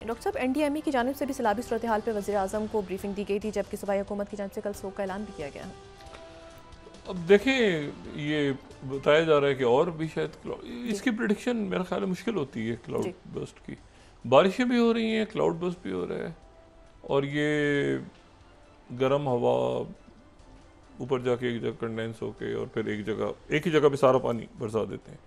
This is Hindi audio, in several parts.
डॉक्टर साहब, एनडीएमए की जानिब से भी सैलाबी सूरत हाल पर वज़ीर-ए-आज़म को ब्रीफिंग दी गई थी, जबकि सूबाई हुकूमत की जानिब से कल सोग का ऐलान भी किया गया है। अब देखें, ये बताया जा रहा है कि और भी शायद जी इसकी प्रिडिक्शन मेरा ख्याल है मुश्किल होती है क्लाउड जी बर्स्ट की। बारिशें भी हो रही हैं, क्लाउड बर्स्ट भी हो रहा है, और ये गर्म हवा ऊपर जाके एक जगह कंडेंस होके और फिर एक ही जगह पे सारा पानी बरसा देते हैं।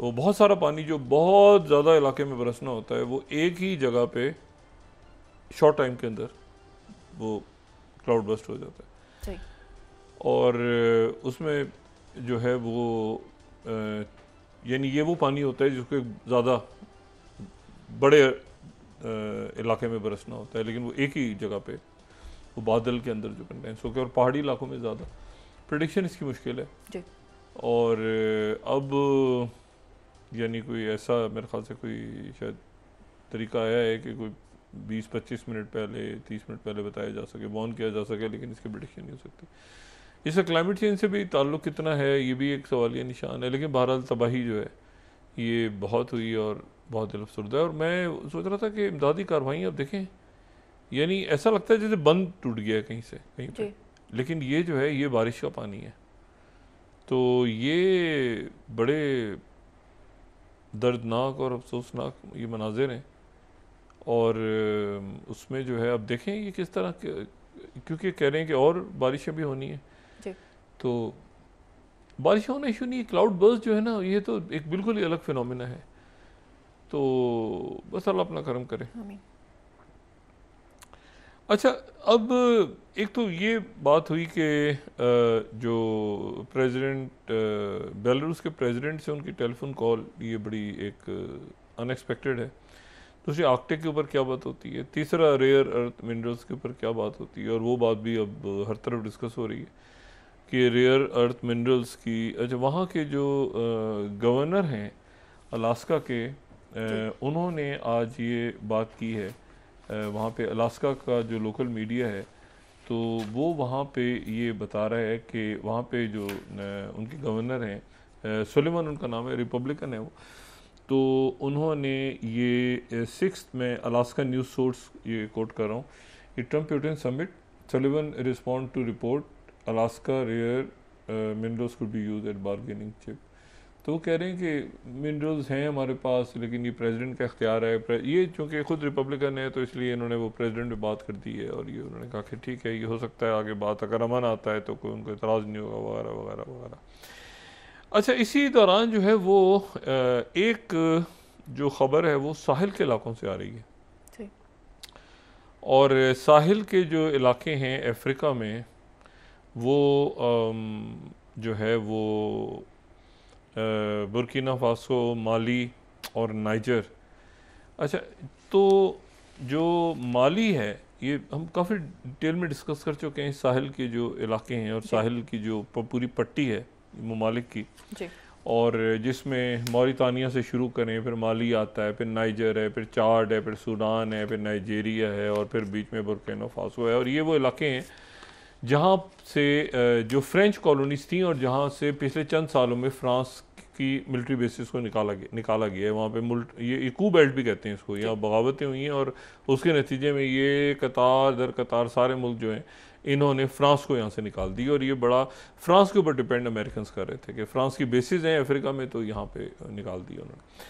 वो बहुत सारा पानी जो बहुत ज़्यादा इलाके में बरसना होता है वो एक ही जगह पे शॉर्ट टाइम के अंदर वो क्लाउड बर्स्ट हो जाता है। सही। और उसमें जो है वो यानी ये वो पानी होता है जिसको ज़्यादा बड़े इलाके में बरसना होता है, लेकिन वो एक ही जगह पे वो बादल के अंदर जो कंडेंस होकर, और पहाड़ी इलाकों में ज़्यादा प्रेडिक्शन इसकी मुश्किल है जी और अब यानी कोई ऐसा मेरे ख्याल से कोई शायद तरीका आया है कि कोई 20-25 मिनट पहले 30 मिनट पहले बताया जा सके, वार्न किया जा सके, लेकिन इसकी प्रेडिक्शन नहीं हो सकती। इससे क्लाइमेट चेंज से भी ताल्लुक़ कितना है ये भी एक सवालिया निशान है, लेकिन बहरहाल तबाही जो है ये बहुत हुई और बहुत दिलअफसरदा है। और मैं सोच रहा था कि इमदादी कार्रवाइयाँ अब देखें, यानी ऐसा लगता है जैसे बंद टूट गया है कहीं से कहीं पे, लेकिन ये जो है ये बारिश का पानी है, तो ये बड़े दर्दनाक और अफसोसनाक ये मनाजिर हैं। और उसमें जो है अब देखें ये किस तरह क्योंकि कह रहे हैं कि और बारिशें भी होनी है, तो बारिश होना इशू नहीं है, क्लाउड बर्स्ट जो है ना ये तो एक बिल्कुल ही अलग फिनोमिना है, तो बस अल्लाह अपना करम करे। अच्छा, अब एक तो ये बात हुई कि जो प्रेसिडेंट बेलारूस के प्रेसिडेंट से उनकी टेलीफोन कॉल, ये बड़ी एक अनएक्सपेक्टेड है। दूसरी आर्कटिक के ऊपर क्या बात होती है, तीसरा रेयर अर्थ मिनरल्स के ऊपर क्या बात होती है, और वो बात भी अब हर तरफ डिस्कस हो रही है कि रेयर अर्थ मिनरल्स की। अच्छा, वहाँ के जो गवर्नर हैं अलास्का के, उन्होंने आज ये बात की है, वहाँ पे अलास्का का जो लोकल मीडिया है तो वो वहाँ पे ये बता रहा है कि वहाँ पे जो उनके गवर्नर हैं, सुलेमान उनका नाम है, रिपब्लिकन है वो, तो उन्होंने ये 6 में अलास्का न्यूज़ सोर्स ये कोट कर रहा हूँ, ये Trump Putin summit Sullivan respond to report Alaska rare minerals could be use at bargaining chip. तो वो कह रहे हैं कि मिनरल्स हैं हमारे पास, लेकिन ये प्रेसिडेंट का इख्तियार है। ये चूँकि खुद रिपब्लिकन है तो इसलिए इन्होंने वो प्रेसिडेंट में बात कर दी है, और ये उन्होंने कहा कि ठीक है, ये हो सकता है आगे बात अगर अमन आता है तो कोई उनको इतराज़ नहीं होगा, वगैरह वगैरह वगैरह। अच्छा, इसी दौरान जो है वो एक जो ख़बर है वो साहिल के इलाकों से आ रही है, और साहिल के जो इलाके हैं अफ्रीका में वो जो है वो बुर्किना फासो, माली और नाइजर। अच्छा, तो जो माली है ये हम काफ़ी डिटेल में डिस्कस कर चुके हैं, साहिल के जो इलाके हैं और साहिल की जो पूरी पट्टी है ममालिक की, और जिसमें मौरितानिया से शुरू करें, फिर माली आता है, फिर नाइजर है, फिर चाड है, फिर सूडान है, फिर नाइजीरिया है, और फिर बीच में बुर्किना फासो है। और ये वो इलाके हैं जहाँ से जो फ्रेंच कॉलोनीज थी और जहाँ से पिछले चंद सालों में फ्रांस की मिलिट्री बेसिस को निकाला गया है। वहाँ पे मुल्क ये कू बेल्ट भी कहते हैं इसको, यहाँ बगावतें हुई हैं, और उसके नतीजे में ये कतार दर कतार सारे मुल्क जो हैं इन्होंने फ्रांस को यहाँ से निकाल दी, और ये बड़ा फ्रांस के ऊपर डिपेंड अमेरिकन कर रहे थे कि फ्रांस की बेसिस हैं अफ्रीका में, तो यहाँ पे निकाल दी उन्होंने।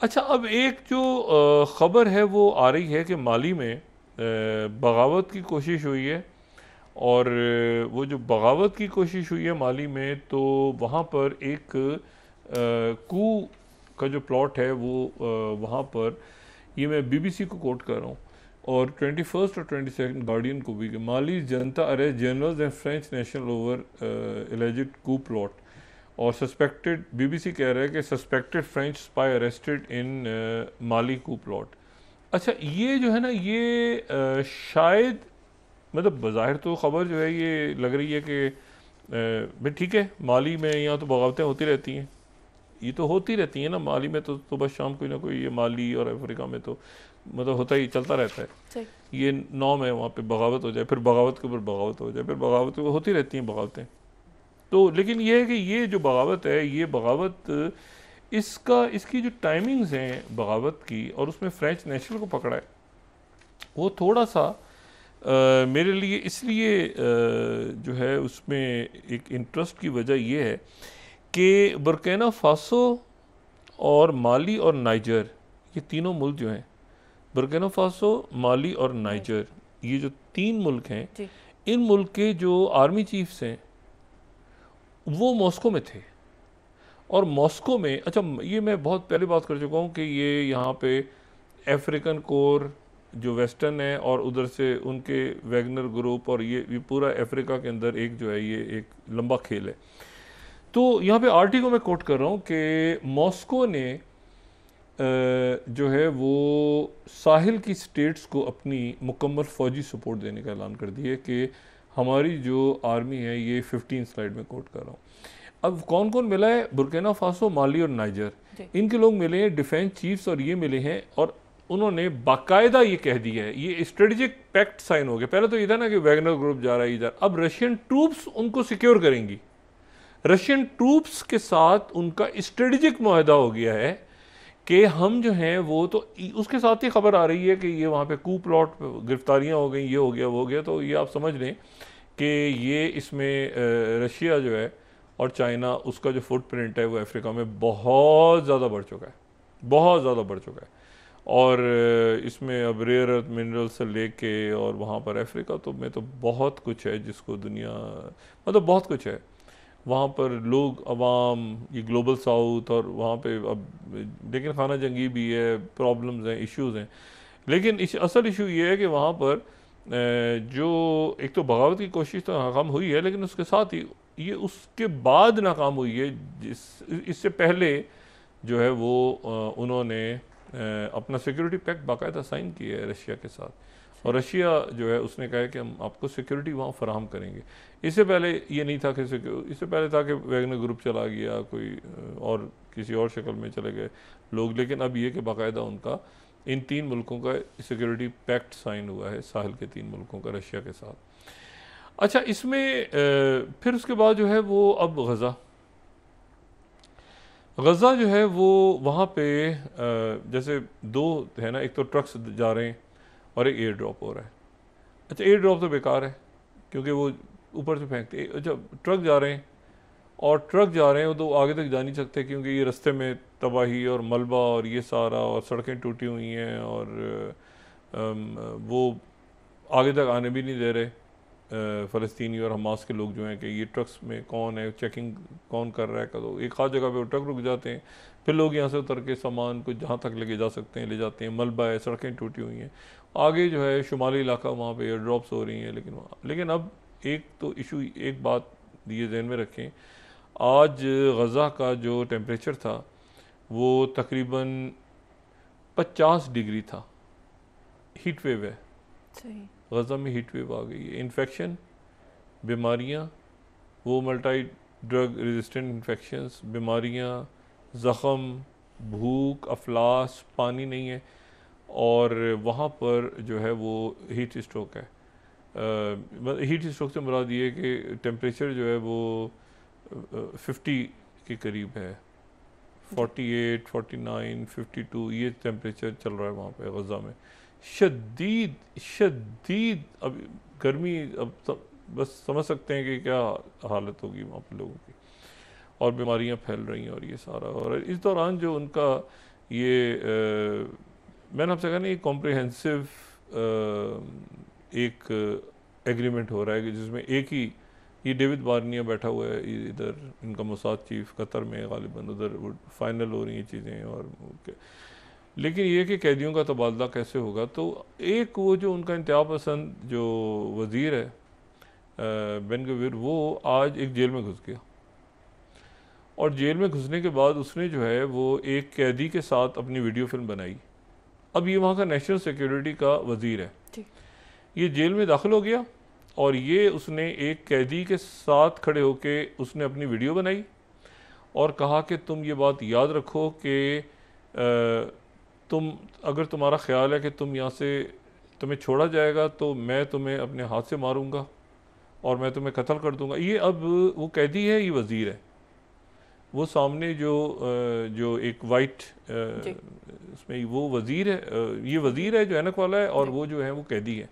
अच्छा, अब एक जो ख़बर है वो आ रही है कि माली में बगावत की कोशिश हुई है, और वो जो बगावत की कोशिश हुई है माली में, तो वहाँ पर एक कू का जो प्लॉट है वो वहाँ पर, ये मैं बीबीसी को कोट कर रहा हूँ, और 21 और 22 गार्डियन को भी, माली जनता arrest generals and French national over alleged coup plot, और सस्पेक्टेड, बीबीसी कह रहा है कि suspected French spy arrested in Mali coup plot. अच्छा, ये जो है ना ये शायद मतलब बज़ाहिर तो ख़बर जो है ये लग रही है कि भाई ठीक है, माली में यहाँ तो बगावतें होती रहती हैं, ये तो होती रहती हैं ना माली में, तो बस शाम कोई ना कोई, ये माली और अफ्रीका में तो मतलब होता ही चलता रहता है, ये नॉर्म है, वहाँ पे बगावत हो जाए, फिर बगावत के ऊपर बगावत हो जाए, फिर बगावत होती रहती हैं बगावतें। तो लेकिन ये है कि ये जो बगावत है, ये बगावत इसकी जो टाइमिंग्स हैं बगावत की, और उसमें फ्रेंच नेशनल को पकड़ा है, वो थोड़ा सा मेरे लिए इसलिए जो है उसमें एक इंटरेस्ट की वजह ये है कि बुर्किना फासो और माली और नाइजर, ये तीनों मुल्क जो हैं, बुर्किना फासो, माली और नाइजर, ये जो 3 मुल्क हैं, इन मुल्क के जो आर्मी चीफ्स हैं वो मॉस्को में थे। और मॉस्को में, अच्छा ये मैं बहुत पहले बात कर चुका हूँ कि ये यहाँ पे अफ्रीकन कोर जो वेस्टर्न है और उधर से उनके वैगनर ग्रुप, और ये पूरा अफ्रीका के अंदर एक जो है ये एक लंबा खेल है। तो यहाँ पे आरटी को मैं कोट कर रहा हूँ कि मॉस्को ने जो है वो साहिल की स्टेट्स को अपनी मुकम्मल फ़ौजी सपोर्ट देने का ऐलान कर दिया कि हमारी जो आर्मी है, ये 15 स्लाइड में कोट कर रहा हूँ। अब कौन कौन मिला है? बुर्किना फासो, माली और नाइजर, इनके लोग मिले हैं, डिफेंस चीफ्स और ये मिले हैं, और उन्होंने बाकायदा ये कह दिया है, ये स्ट्रेटेजिक पैक्ट साइन हो गया। पहले तो ये था ना कि वैगनर ग्रुप जा रहा है इधर, अब रशियन ट्रूप्स उनको सिक्योर करेंगी। रशियन ट्रूप्स के साथ उनका स्ट्रेटेजिक मुआहदा हो गया है कि हम जो हैं वो, तो उसके साथ ही खबर आ रही है कि ये वहाँ पे कू प्लॉट, गिरफ्तारियाँ हो गई, ये हो गया वो हो गया। तो ये आप समझ लें कि ये इसमें रशिया जो है और चाइना, उसका जो फुटप्रिंट है वो अफ्रीका में बहुत ज़्यादा बढ़ चुका है, बहुत ज़्यादा बढ़ चुका है। और इसमें अब रेयर अर्थ मिनरल से लेके और वहाँ पर अफ्रीका तो में तो बहुत कुछ है जिसको दुनिया, मतलब बहुत कुछ है वहाँ पर। लोग, अवाम, ये ग्लोबल साउथ, और वहाँ पे अब लेकिन खाना जंगी भी है, प्रॉब्लम्स हैं, इश्यूज़ हैं। लेकिन असल इशू ये है कि वहाँ पर जो एक तो बगावत की कोशिश तो नाकाम हुई है, लेकिन उसके साथ ही ये उसके बाद नाकाम हुई है, इससे पहले जो है वो उन्होंने अपना सिक्योरिटी पैक्ट बाकायदा साइन किया है रशिया के साथ, और रशिया जो है उसने कहा है कि हम आपको सिक्योरिटी वहाँ फराहम करेंगे। इससे पहले ये नहीं था कि इससे पहले था कि वैगनर ग्रुप चला गया, कोई और किसी और शक्ल में चले गए लोग, लेकिन अब ये कि बाकायदा उनका इन 3 मुल्कों का सिक्योरिटी पैक्ट साइन हुआ है, साहिल के 3 मुल्कों का रशिया के साथ। अच्छा, इसमें फिर उसके बाद जो है वो अब गज़ा जो है वो वहाँ पे जैसे 2 है ना, एक तो ट्रक्स जा रहे हैं और एक एयर ड्रॉप हो रहा है। अच्छा, एयर ड्रॉप तो बेकार है क्योंकि वो ऊपर से फेंकते। अच्छा, ट्रक जा रहे हैं, और ट्रक जा रहे हैं तो आगे तक जा नहीं सकते क्योंकि ये रास्ते में तबाही और मलबा और ये सारा, और सड़कें टूटी हुई हैं, और वो आगे तक आने भी नहीं दे रहे फ़लस्तीनी और हमास के लोग जो हैं कि ये ट्रक्स में कौन है, चेकिंग कौन कर रहा है। तो एक खास जगह पे वो ट्रक रुक जाते हैं, फिर लोग यहाँ से उतर के सामान को जहाँ तक लेके जा सकते हैं ले जाते हैं। मलबा है, सड़कें टूटी हुई हैं, आगे जो है शुमाली इलाका, वहाँ पे एयर ड्रॉप्स हो रही हैं। लेकिन अब एक तो इशू, एक बात ये ज़हन में रखें, आज गज़ा का जो टेम्परेचर था वो तकरीबन 50 डिग्री था। हीट वेव है, गज़ा में हीट वेव आ गई है। इन्फेक्शन, बीमारियाँ, वो मल्टी ड्रग रेजिस्टेंट इन्फेक्शंस, बीमारियाँ, ज़ख़म, भूख, अफलास, पानी नहीं है, और वहाँ पर जो है वो हीट स्ट्रोक है। हीट स्ट्रोक से मुराद ये कि टेम्परेचर जो है वो 50 के करीब है, 48, 49, 52 ये टेम्परेचर चल रहा है वहाँ पे गज़ा में। शदीद शदीद अब गर्मी, अब बस समझ सकते हैं कि क्या हालत होगी वहाँ पे लोगों की, और बीमारियाँ फैल रही हैं और ये सारा। और इस दौरान जो उनका ये मैंने आपसे कहा ना, ये कॉम्प्रिहेंसिव एक एग्रीमेंट हो रहा है कि जिसमें एक ही ये डेविड बार्निया बैठा हुआ है इधर, इनका मोसाद चीफ कतर में गालिबन, उधर फाइनल हो रही हैं चीज़ें। और लेकिन ये कि कैदियों का तबादला कैसे होगा। तो एक वो जो उनका इंतहा पसंद जो वज़ीर है बेन गवीर, वो आज एक जेल में घुस गया, और जेल में घुसने के बाद उसने जो है वो एक कैदी के साथ अपनी वीडियो फिल्म बनाई। अब ये वहाँ का नेशनल सिक्योरिटी का वज़ीर है, ये जेल में दाखिल हो गया, और ये उसने एक कैदी के साथ खड़े होके उसने अपनी वीडियो बनाई और कहा कि तुम ये बात याद रखो कि तुम, अगर तुम्हारा ख्याल है कि तुम यहाँ से, तुम्हें छोड़ा जाएगा तो मैं तुम्हें अपने हाथ से मारूंगा और मैं तुम्हें कत्ल कर दूंगा। ये अब वो कैदी है, ये वज़ीर है। वो सामने जो एक वाइट उसमें वो वज़ीर है, ये वज़ीर है जो ऐनक वाला है, और वो जो है वो कैदी है।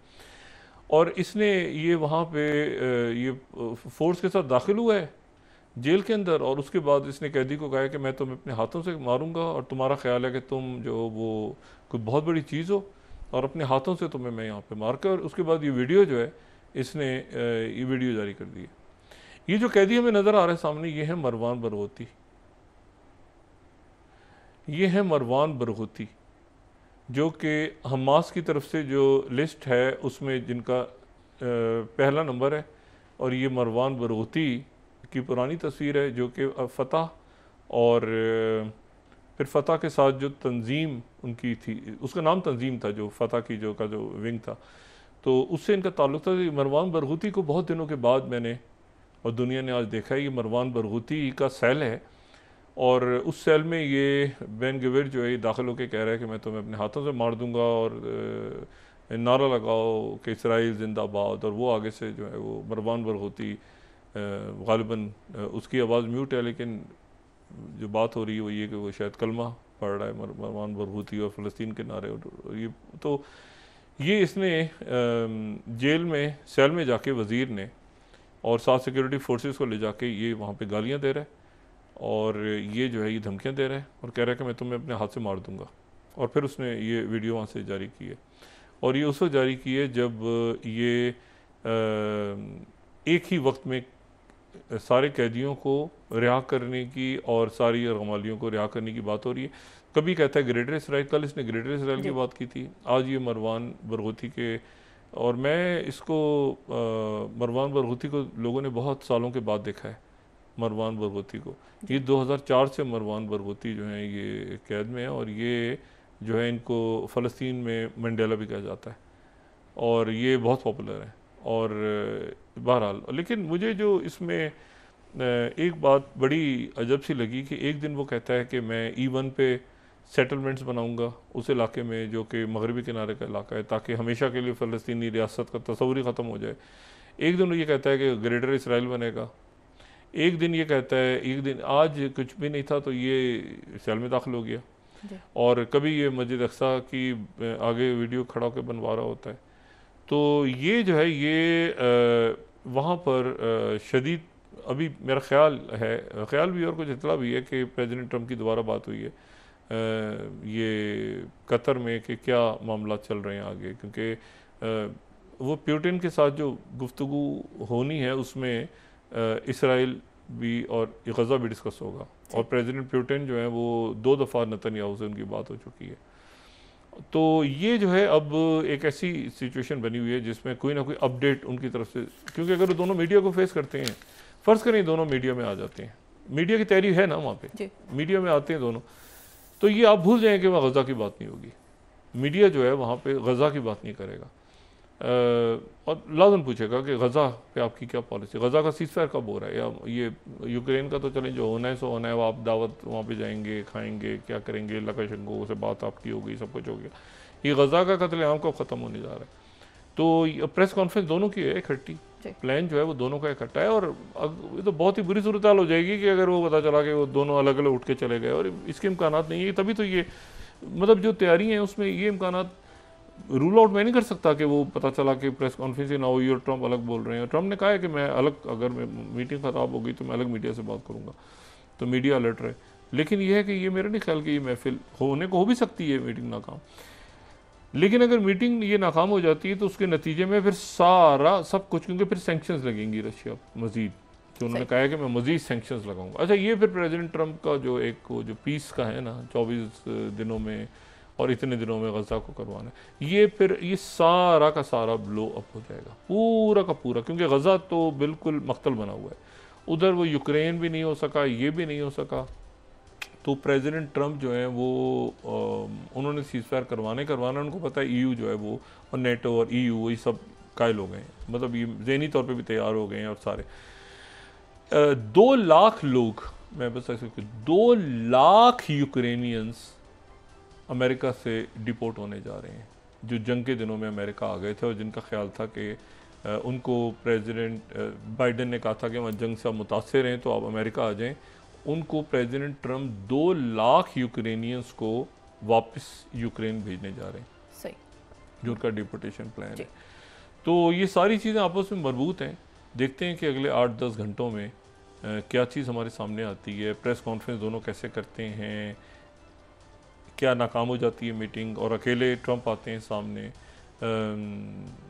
और इसने ये वहाँ पे ये फोर्स के साथ दाखिल हुआ है जेल के अंदर, और उसके बाद इसने कैदी को कहा कि मैं तुम्हें अपने हाथों से मारूंगा, और तुम्हारा ख्याल है कि तुम जो वो कोई बहुत बड़ी चीज़ हो, और अपने हाथों से तुम्हें मैं यहाँ पे मार कर। और उसके बाद ये वीडियो जो है इसने ये वीडियो जारी कर दी है। ये जो कैदी हमें नज़र आ रहा है सामने, ये है मरवान बरगोती। ये है मरवान बरगोती जो कि हमास की तरफ से जो लिस्ट है उसमें जिनका पहला नंबर है। और ये मरवान बरगोती की पुरानी तस्वीर है जो कि फ़तह और फिर फ़तह के साथ जो तंजीम उनकी थी, उसका नाम तंजीम था, जो फ़तह की जो विंग था, तो उससे इनका ताल्लुक़ था। मरवान बरगोती को बहुत दिनों के बाद मैंने और दुनिया ने आज देखा है, ये मरवान बरगोती का सेल है। और उस सेल में ये बेन गविर जो है दाखिल होकर कह रहा है कि मैं तुम्हें अपने हाथों से मार दूंगा, और नारा लगाओ कि इसराइल जिंदाबाद। और वो आगे से जो है वो मरवान बरगोती, गालिबन उसकी आवाज़ म्यूट है, लेकिन जो बात हो रही है वो ये कि वो शायद कलमा पढ़ रहा है मरवान बरगोती, और फ़लस्तीन के नारे। और ये तो ये इसने जेल में सेल में जाके वज़ीर ने और साथ सिक्योरिटी फोर्सेस को ले जाके ये वहाँ पे गालियाँ दे रहा है, और ये जो है ये धमकियाँ दे रहा है, और कह रहा है कि मैं तुम्हें अपने हाथ से मार दूंगा। और फिर उसने ये वीडियो वहाँ से जारी की है, और ये उस वक्त जारी की है जब ये एक ही वक्त में सारे कैदियों को रिहा करने की और सारी रमालियों को रिहा करने की बात हो रही है। कभी कहता है ग्रेटर इसराइल, कल इसने ग्रेटर इसराइल की बात की थी, आज ये मरवान बरगोती के। और मैं इसको मरवान बरगोती को लोगों ने बहुत सालों के बाद देखा है, मरवान बरगोती को। ये 2004 से मरवान बरगोती जो हैं ये कैद में है, और ये जो है इनको फ़लस्तीन में मंडेला भी कहा जाता है, और ये बहुत पॉपुलर है। और बहरहाल, लेकिन मुझे जो इसमें एक बात बड़ी अजब सी लगी कि एक दिन वो कहता है कि मैं E1 पे सेटलमेंट्स बनाऊंगा उस इलाके में जो कि मगरबी किनारे का इलाका है, ताकि हमेशा के लिए फ़लस्तीनी रियासत का तस्वुर ही ख़त्म हो जाए। एक दिन ये कहता है कि ग्रेटर इसराइल बनेगा, एक दिन ये कहता है, एक दिन आज कुछ भी नहीं था तो ये सेल में दाखिल हो गया, और कभी ये मस्जिद अक्सा की आगे वीडियो खड़ा होकर बनवा रहा होता है। तो ये जो है ये वहाँ पर शदीद, अभी मेरा ख्याल भी और कुछ इतला भी है कि प्रेसिडेंट ट्रंप की दोबारा बात हुई है ये कतर में कि क्या मामला चल रहे हैं आगे, क्योंकि वो प्यूटिन के साथ जो गुफ्तगू होनी है उसमें इसराइल भी और गज़ा भी डिस्कस होगा। और प्रेसिडेंट प्यूटिन जो है वो 2 दफ़ा नेतन्याहू से उनकी बात हो चुकी है। तो ये जो है अब एक ऐसी सिचुएशन बनी हुई है जिसमें कोई ना कोई अपडेट उनकी तरफ से, क्योंकि अगर वो दोनों मीडिया को फेस करते हैं, फ़र्ज़ करें दोनों मीडिया में आ जाते हैं, मीडिया की तैयारी है ना वहाँ पे, मीडिया में आते हैं दोनों, तो ये आप भूल जाएँ कि वहाँ गज़ा की बात नहीं होगी। मीडिया जो है वहाँ पे गज़ा की बात नहीं करेगा, और लाजम पूछेगा कि गज़ा पे आपकी क्या पॉलिसी, गज़ा का सीज़फायर कब हो रहा है, या ये यूक्रेन का तो चलें जो होना है सो होना है, वो आप दावत वहाँ पे जाएंगे, खाएंगे, क्या करेंगे, लकाशंको से बात आपकी हो गई, सब कुछ हो गया। ये गज़ा का कत्लेआम कब ख़त्म होने जा रहा है। तो प्रेस कॉन्फ्रेंस दोनों की है इकट्ठी, प्लान जो है वो दोनों का इकट्ठा है, और ये तो बहुत ही बुरी सूरत हाल हो जाएगी कि अगर वो पता चला कि वो दोनों अलग अलग उठ के चले गए, और इसके इम्कानात नहीं है। तभी तो ये मतलब जो तैयारी है उसमें ये इम्कानात रूल आउट मैं नहीं कर सकता कि वो पता चला कि प्रेस कॉन्फ्रेंस ना हुई और ट्रंप अलग बोल रहे हैं। ट्रंप ने कहा है कि मैं अलग, अगर मीटिंग ख़राब हो गई तो मैं अलग मीडिया से बात करूँगा, तो मीडिया अलर्ट रहे। लेकिन ये है कि ये मेरा नहीं ख्याल कि ये महफिल होने को हो भी सकती है मीटिंग नाकाम, लेकिन अगर मीटिंग ये नाकाम हो जाती है तो उसके नतीजे में फिर सारा सब कुछ, क्योंकि फिर सैंक्शंस लगेंगी रशिया मज़ीद, तो उन्होंने कहा है कि मैं मज़ीद सैंक्शंस लगाऊंगा। अच्छा, ये फिर प्रेसिडेंट ट्रंप का जो एक जो पीस का है ना 24 दिनों में और इतने दिनों में गज़ा को करवाना, ये फिर ये सारा का सारा ब्लो अप हो जाएगा, पूरा का पूरा, क्योंकि गज़ा तो बिल्कुल मख्तल बना हुआ है, उधर वो यूक्रेन भी नहीं हो सका, ये भी नहीं हो सका। तो प्रेसिडेंट ट्रंप जो है वो उन्होंने सीज़फायर करवाना, उनको पता है EU जो है वो, और नेटो और EU वही सब कायल हो गए हैं, मतलब ये ज़हनी तौर पे भी तैयार हो गए हैं। और सारे 2 लाख लोग, मैं बस ऐसे 2 लाख यूक्रेनियंस अमेरिका से डिपोर्ट होने जा रहे हैं, जो जंग के दिनों में अमेरिका आ गए थे और जिनका ख्याल था कि उनको प्रेसिडेंट बाइडेन ने कहा था कि वहाँ जंग से आप मुतासर हैं तो आप अमेरिका आ जाएं, उनको प्रेसिडेंट ट्रम्प 2 लाख यूक्रेनियंस को वापस यूक्रेन भेजने जा रहे हैं, सही, जो उनका डिपोटेशन प्लान है। तो ये सारी चीज़ें आपस में मरबूत हैं। देखते हैं कि अगले 8-10 घंटों में क्या चीज़ हमारे सामने आती है। प्रेस कॉन्फ्रेंस दोनों कैसे करते हैं, क्या नाकाम हो जाती है मीटिंग और अकेले ट्रंप आते हैं सामने,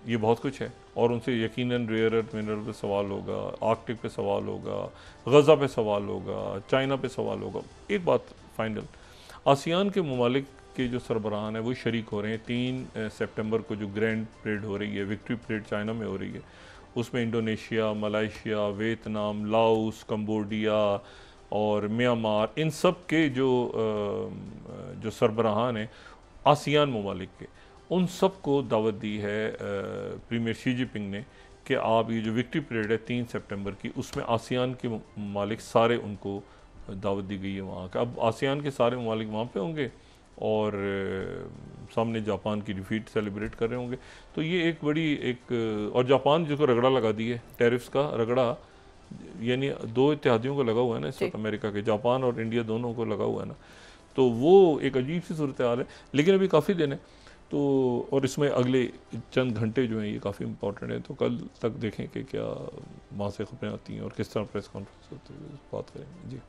ये बहुत कुछ है। और उनसे यकीनन रेयर अर्थ मिनरल पे सवाल होगा, आर्कटिक पे सवाल होगा, गज़ा पे सवाल होगा, चाइना पे सवाल होगा। एक बात फाइनल, आसियान के ममालिक के जो सरबराहान है वो शरीक हो रहे हैं। 3 सितंबर को जो ग्रैंड परेड हो रही है, विक्ट्री परेड चाइना में हो रही है, उसमें Indonesia, Malaysia, Vietnam, Laos, Cambodia और म्यांमार, इन सब के जो सरबराहान हैं आसियान ममालिक के, उन सब को दावत दी है प्रीमियर शी जिनपिंग ने कि आप ये जो विक्ट्री परेड है 3 सितंबर की, उसमें आसियान के ममालिक सारे, उनको दावत दी गई है वहाँ का। अब आसियान के सारे ममालिक वहाँ पे होंगे और सामने जापान की डिफीट सेलिब्रेट कर रहे होंगे। तो ये एक बड़ी और जापान जिसको रगड़ा लगा दी है, टैरिफ्स का रगड़ा, यानी 2 इत्तेहादियों को लगा हुआ है ना, साउथ अमेरिका के, जापान और इंडिया दोनों को लगा हुआ है ना। तो वो एक अजीब सी सूरत हाल है, लेकिन अभी काफ़ी दिन है। तो और इसमें अगले चंद घंटे जो हैं ये काफ़ी इंपॉर्टेंट है। तो कल तक देखें कि क्या वहाँ से खबरें आती हैं और किस तरह प्रेस कॉन्फ्रेंस होती है, बात करेंगे जी।